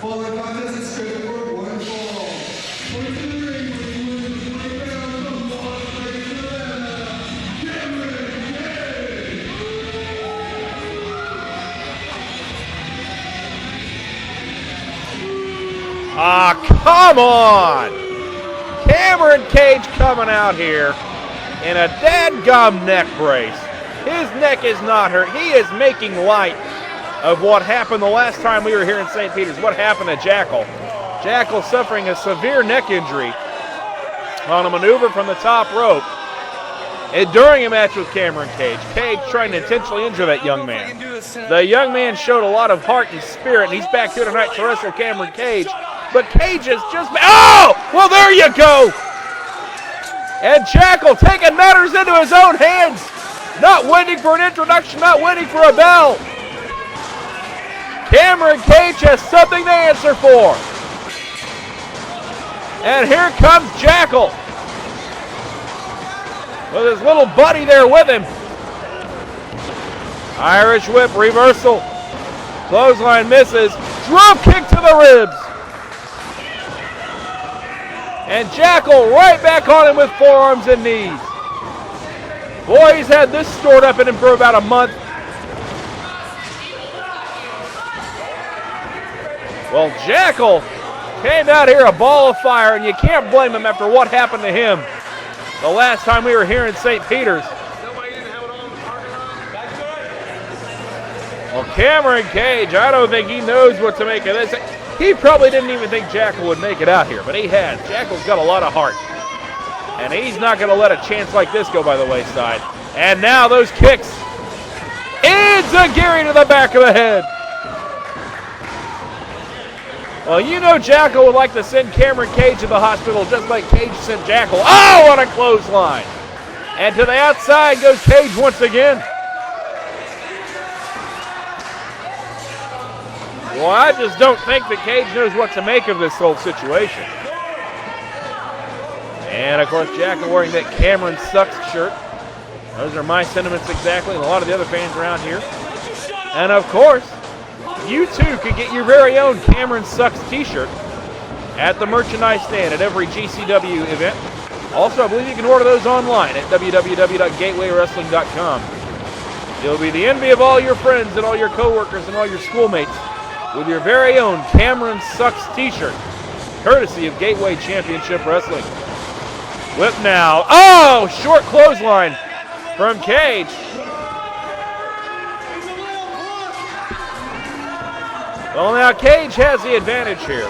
Following contest is scheduled for one fall. Points in the ring with you in the 20 pounds from Las Vegas, Nevada, Cameron Cage. Come on! Cameron Cage coming out here in a dadgum neck brace. His neck is not hurt. He is making light of what happened the last time we were here in St. Peter's. What happened to Jackal? Jackal suffering a severe neck injury on a maneuver from the top rope. And during a match with Cameron Cage, Cage trying to intentionally injure that young man. The young man showed a lot of heart and spirit, and he's back here tonight to wrestle Cameron Cage. But Cage is just... Oh! Well, there you go! And Jackal taking matters into his own hands. Not waiting for an introduction, not waiting for a bell. Cameron Cage has something to answer for. And here comes Jackal with his little buddy there with him. Irish whip reversal. Clothesline misses. Drop kick to the ribs. And Jackal right back on him with forearms and knees. Boy, he's had this stored up in him for about a month. Well, Jackal came out here a ball of fire, and you can't blame him after what happened to him the last time we were here in St. Peter's. Well, Cameron Cage, I don't think he knows what to make of this. He probably didn't even think Jackal would make it out here, but he has. Jackal's got a lot of heart. And he's not going to let a chance like this go by the wayside. And now those kicks. Enziguri to the back of the head. Well, you know Jackal would like to send Cameron Cage to the hospital just like Cage sent Jackal. Oh, on a clothesline. And to the outside goes Cage once again. Well, I just don't think that Cage knows what to make of this whole situation. And, of course, Jackal wearing that Cameron Sucks shirt. Those are my sentiments exactly, and a lot of the other fans around here. And, of course, you too could get your very own Cameron Sucks t-shirt at the merchandise stand at every GCW event. Also, I believe you can order those online at www.gatewaywrestling.com. You'll be the envy of all your friends and all your coworkers and all your schoolmates with your very own Cameron Sucks t-shirt, courtesy of Gateway Championship Wrestling. Whip now. Oh, short clothesline from Cage. Well, now Cage has the advantage here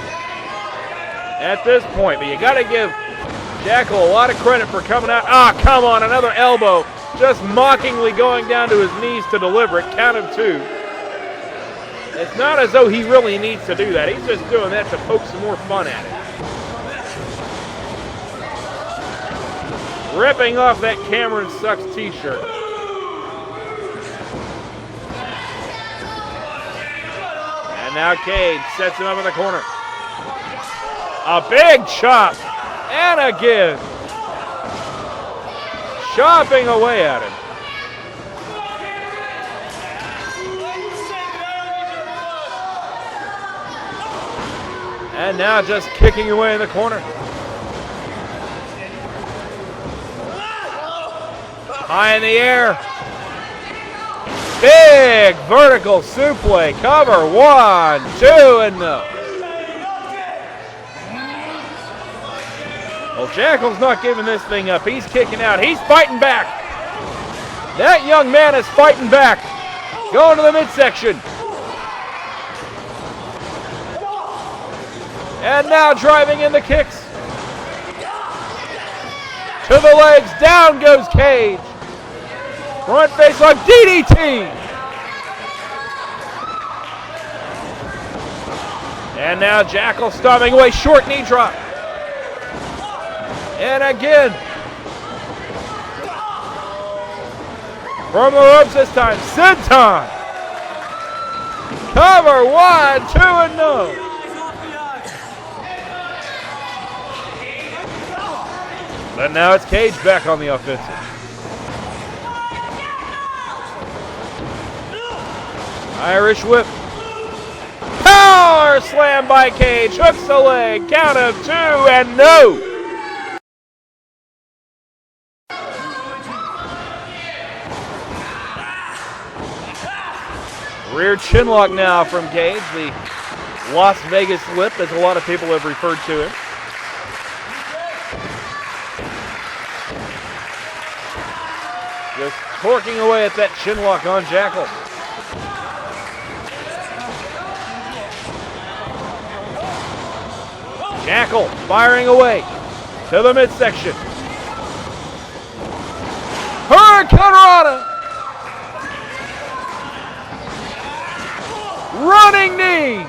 at this point, but you got to give Jackal a lot of credit for coming out. Come on, another elbow. Just mockingly going down to his knees to deliver it. Count of two. It's not as though he really needs to do that. He's just doing that to poke some more fun at it. Ripping off that Cameron Sucks t-shirt. And now Cage sets him up in the corner. A big chop. And again. Chopping away at him. And now just kicking away in the corner. High in the air. Big vertical suplex. Cover. 1, 2, and no. Well, Jackal's not giving this thing up. He's kicking out. He's fighting back. That young man is fighting back. Going to the midsection. And now driving in the kicks. To the legs. Down goes Cage. Front face lock, DDT. And now Jackal stomping away, short knee drop. And again. From the ropes this time, senton. Cover, 1, 2, and no. But now it's Cage back on the offensive. Irish whip. Power Power slam by Cage. Hooks the leg. Count of 2 and no. Rear chinlock now from Cage. The Las Vegas Lip, as a lot of people have referred to it. Just torquing away at that chinlock on Jackal. Jackal firing away to the midsection. Hurricanrana. Running knee.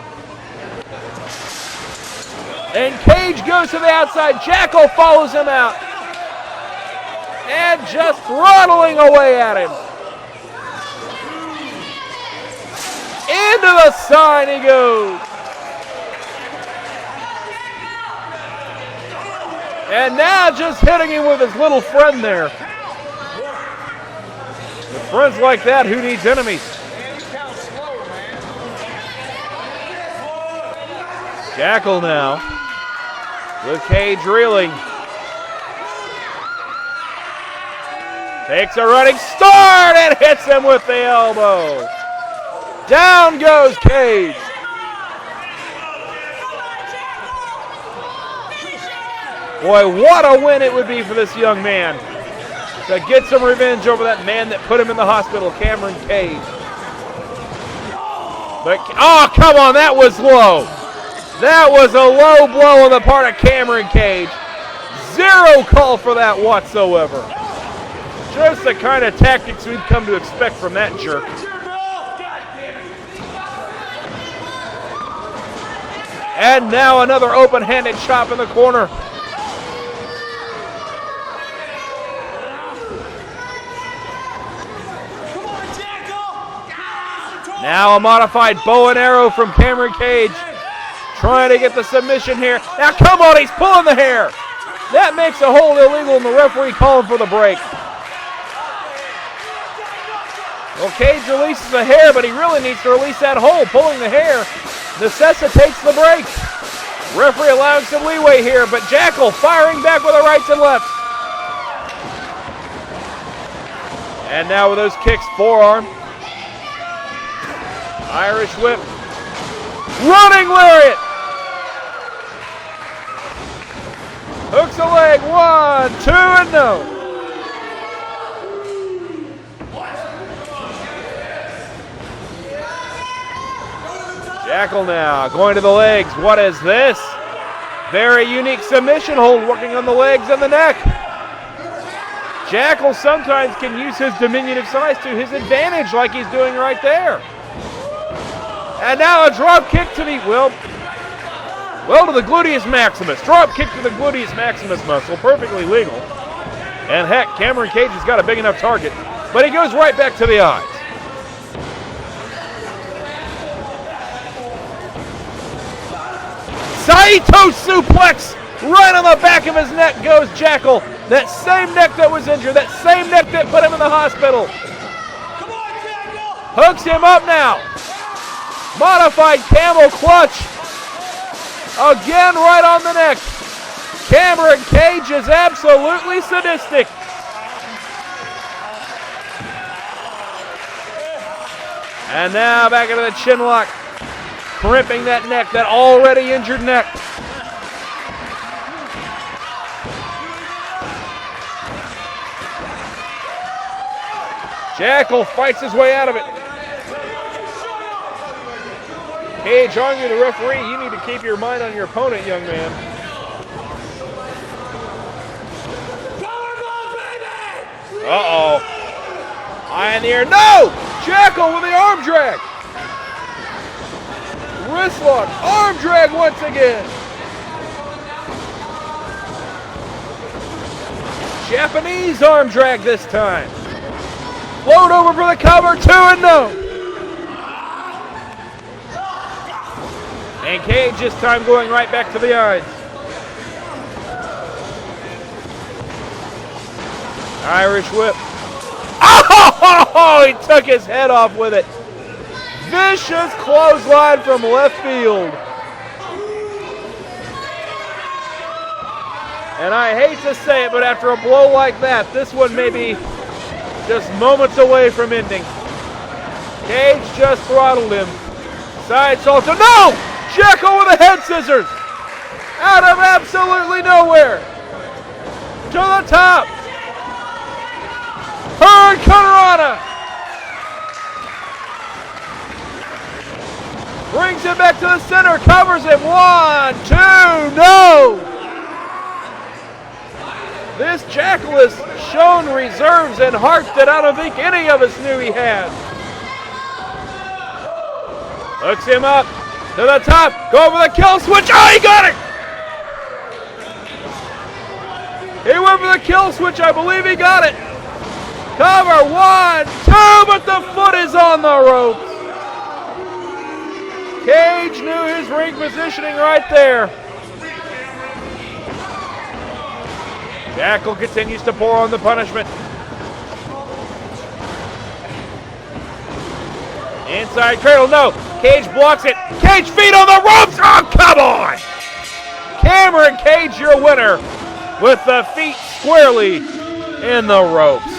And Cage goes to the outside. Jackal follows him out. And just throttling away at him. Into the sign he goes. And now just hitting him with his little friend there. With friends like that, who needs enemies? Jackal now with Cage reeling. Takes a running start and hits him with the elbow. Down goes Cage. Boy, what a win it would be for this young man to get some revenge over that man that put him in the hospital, Cameron Cage. But, oh, come on, that was low. That was a low blow on the part of Cameron Cage. Zero call for that whatsoever. Just the kind of tactics we've come to expect from that jerk. And now another open-handed chop in the corner. Now a modified bow and arrow from Cameron Cage. Trying to get the submission here. Now come on, he's pulling the hair. That makes a hold illegal and the referee calling for the break. Well, Cage releases the hair, but he really needs to release that hold. Pulling the hair necessitates the break. Referee allowing some leeway here, but Jackal firing back with the rights and lefts. And now with those kicks, forearm. Irish whip. Running lariat. Hooks a leg. 1, 2, and no. Jackal now going to the legs. What is this? Very unique submission hold working on the legs and the neck. Jackal sometimes can use his diminutive size to his advantage like he's doing right there. And now a drop kick to the, well, to the gluteus maximus. Drop kick to the gluteus maximus muscle, perfectly legal. And heck, Cameron Cage has got a big enough target, but he goes right back to the eyes. Saito suplex! Right on the back of his neck goes Jackal. That same neck that was injured, that same neck that put him in the hospital. Come on, Jackal! Hooks him up now. Modified camel clutch. Again right on the neck. Cameron Cage is absolutely sadistic. And now back into the chin lock. Crimping that neck, that already injured neck. Jackal fights his way out of it. Cage arguing the referee, you need to keep your mind on your opponent, young man. Uh-oh. Eye in the air. No! Jackal with the arm drag. Wrist lock. Arm drag once again. Japanese arm drag this time. Float over for the cover. 2 and no. And Cage this time going right back to the eyes. Irish whip. Oh, he took his head off with it. Vicious clothesline from left field. And I hate to say it, but after a blow like that, this one may be just moments away from ending. Cage just throttled him. Side salto. No! Jackal with a head scissors. Out of absolutely nowhere. To the top. Hurricanrana. Brings it back to the center. Covers it. 1, 2. No! This Jackal has shown reserves and heart that I don't think any of us knew he had. Hooks him up to the top. Go for the kill switch. Oh, he got it! He went for the kill switch. I believe he got it. Cover. 1, 2, but the foot is on the ropes. Cage knew his ring positioning right there. Jackal continues to pour on the punishment. Inside cradle, no. Cage blocks it. Cage feet on the ropes. Oh, come on. Cameron Cage, your winner, with the feet squarely in the ropes.